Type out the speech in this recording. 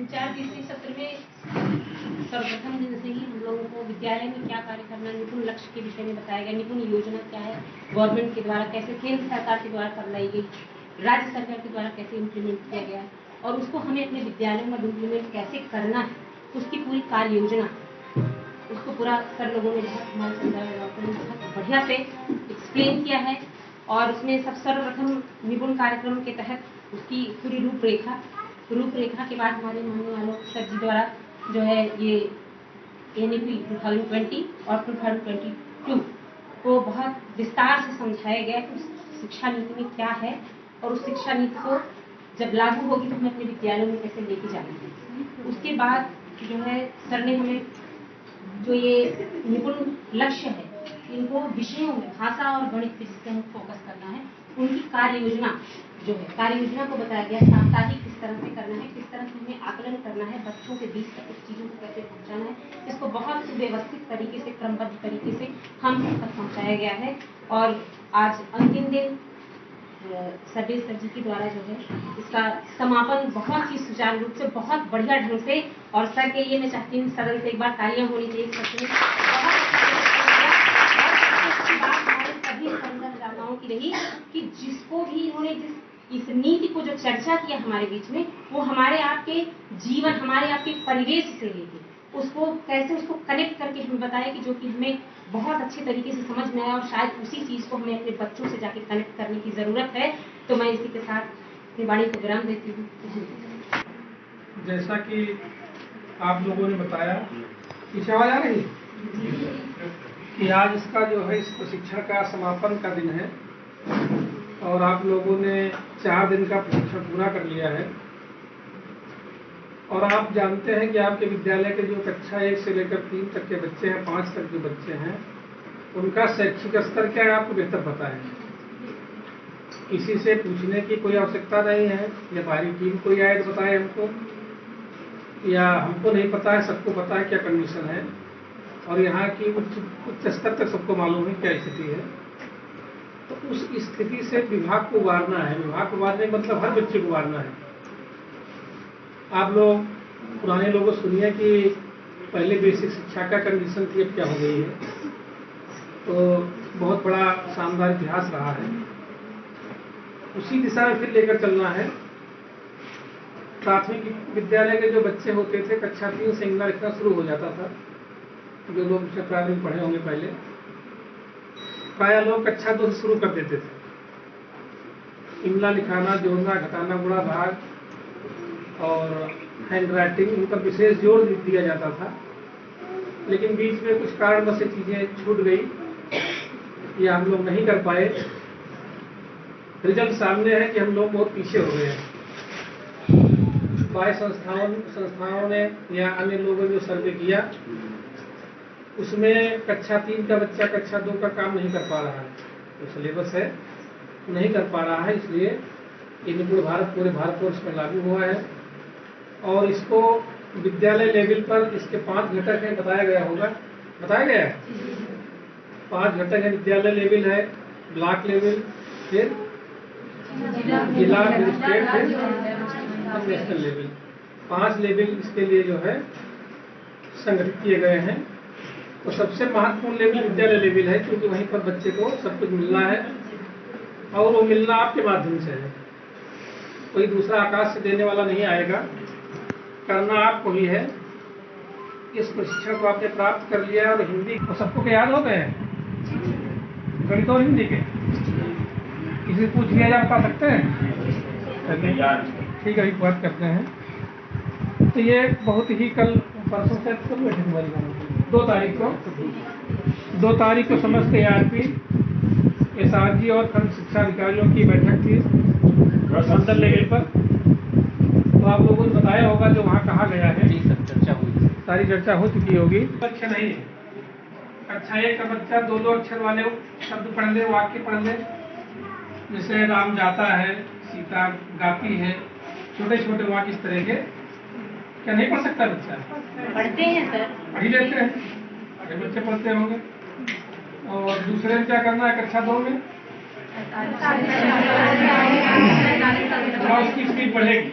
तीसरे सत्र में सर्वप्रथम दिन से ही हम लोगों को विद्यालय में क्या कार्य करना, निपुण लक्ष्य के विषय में बताया गया। निपुण योजना क्या है, गवर्नमेंट के द्वारा कैसे, केंद्र सरकार के द्वारा करवाई गई, राज्य सरकार के द्वारा कैसे इम्प्लीमेंट किया गया और उसको हमें अपने विद्यालयों में इम्प्लीमेंट कैसे करना है, उसकी पूरी कार्य योजना, उसको पूरा सर लोगों ने बहुत हमारे संदर्भ में बहुत बढ़िया से एक्सप्लेन किया है। और उसमें सर्वप्रथम निपुण कार्यक्रम के तहत उसकी पूरी रूपरेखा के बाद हमारे माननीय आलोक सर जी द्वारा जो है ये NEP 2020 और 2022 को बहुत विस्तार से समझाया गया कि शिक्षा नीति में क्या है और उस शिक्षा नीति को जब लागू होगी तो हमें अपने विद्यालयों में कैसे लेके जाना है। उसके बाद जो है सर ने हमें जो ये निपुण लक्ष्य है, इनको विषयों में भाषा और गणित पे जिससे हमें फोकस करना है, उनकी कार्य योजना जो है, कार्य योजना को बताया गया। साप्ताहिक किस तरह से करना है, किस तरह से हमें आकलन करना है, बच्चों के बीच तक इस चीज़ों को कैसे पहुंचाना है, इसको बहुत सुव्यवस्थित तरीके से, क्रमबद्ध तरीके से हम तक पहुंचाया गया है। और आज अंतिम दिन सर्वे सर जी के द्वारा जो है इसका समापन बहुत ही सुचारू रूप से, बहुत बढ़िया ढंग से, और सर के लिए मैं चाहती हूँ सदन से एक बार तालियां होनी चाहिए। सच में बात हमारे सभी संदर्भदाताओं की रही कि जिसको भी इन्होंने इस नीति को जो चर्चा किया हमारे बीच में, वो हमारे आपके जीवन, हमारे आपके परिवेश से लेके उसको कैसे उसको कनेक्ट करके हमें बताया कि जो कि हमें बहुत अच्छे तरीके से समझ में आया, और शायद उसी चीज को हमें अपने बच्चों से जाके कनेक्ट करने की जरूरत है। तो मैं इसी के साथ अपनी वाणी को विराम देती हूँ। जैसा कि आप लोगों ने बताया, पीछे आवाज आ रही कि आज इसका जो है इस प्रशिक्षण का समापन का दिन है और आप लोगों ने 4 दिन का प्रशिक्षण पूरा कर लिया है। और आप जानते हैं कि आपके विद्यालय के जो कक्षा 1 से लेकर 3 तक के बच्चे हैं, 5 तक जो बच्चे हैं, उनका शैक्षिक स्तर क्या है आपको बेहतर पता है। किसी से पूछने की कोई आवश्यकता नहीं है, या बाहरी टीम कोई आए तो बताए हमको, या हमको नहीं पता है, सबको पता है क्या कंडीशन है। और यहाँ की उच्च स्तर तक सबको मालूम है क्या स्थिति है। तो उस स्थिति से विभाग को उबारना है। विभाग को उबारने का मतलब हर बच्चे को उबारना है। आप लोग पुराने लोगों सुनिए कि पहले बेसिक शिक्षा का कंडीशन थी, अब क्या हो गई है। तो बहुत बड़ा शानदार इतिहास रहा है, उसी दिशा में फिर लेकर चलना है। प्राथमिक विद्यालय के जो बच्चे होते थे, कक्षा 3 से इंग्लिश लिखना शुरू हो जाता था। जो लोग प्राइमरी पढ़े होंगे पहले, प्राय लोग कक्षा 2 से शुरू कर देते थे। इमला लिखाना, जोड़ना, घटाना, गुणा, भाग और हैंड राइटिंग, इन पर विशेष जोर दिया जाता था। लेकिन बीच में कुछ कारणवश से चीजें छूट गई या हम लोग नहीं कर पाए। रिजल्ट सामने है कि हम लोग बहुत पीछे हो गए हैं। बाह्य संस्थाओं ने या अन्य लोगों ने जो सर्वे किया, उसमें कक्षा 3 का बच्चा कक्षा 2 का काम नहीं कर पा रहा है। जो सिलेबस है नहीं कर पा रहा है, इसलिए ये निपुण भारत पूरे भारतवर्ष में लागू हुआ है। और इसको विद्यालय लेवल पर इसके 5 घटक हैं, बताया गया होगा, बताया गया है। 5 घटक है। विद्यालय लेवल है, ब्लॉक लेवल, फिर जिला, फिर स्टेट, फिर नेशनल लेवल। 5 लेवल इसके लिए जो है संगठित किए गए हैं। तो सबसे महत्वपूर्ण लेवल विद्यालय लेवल है, क्योंकि वहीं पर बच्चे को सब कुछ मिलना है और वो मिलना आपके माध्यम से है। कोई दूसरा आकाश से देने वाला नहीं आएगा, करना आपको ही है। इस प्रशिक्षण को आपने प्राप्त कर लिया है। और हिंदी को सबको के याद हो गए हैं, गणित और हिंदी के किसी पूछ लिया जा बता सकते हैं? ठीक है, बात करते हैं। तो ये बहुत ही कल परसों से 2 तारीख को समस्त ARP, SRG और खंड शिक्षा अधिकारियों की बैठक थी मंडल लेवल पर। तो आप लोगों ने बताया होगा जो वहाँ कहा गया है, चर्चा हुई, सारी चर्चा हो चुकी होगी। अच्छा नहीं है, कक्षा 1 का बच्चा 2-2 अक्षर वाले शब्द पढ़ ले, वाक्य पढ़ ले, जैसे राम जाता है, सीता गाती है, छोटे छोटे वाक्य इस तरह के। क्या नहीं पढ़ सकता बच्चा? पढ़ते हैं सर, पढ़ ही लेते हैं, आगे बच्चे पढ़ते होंगे। और दूसरे में क्या करना है कक्षा 2 में? उसकी स्पीड बढ़ेगी।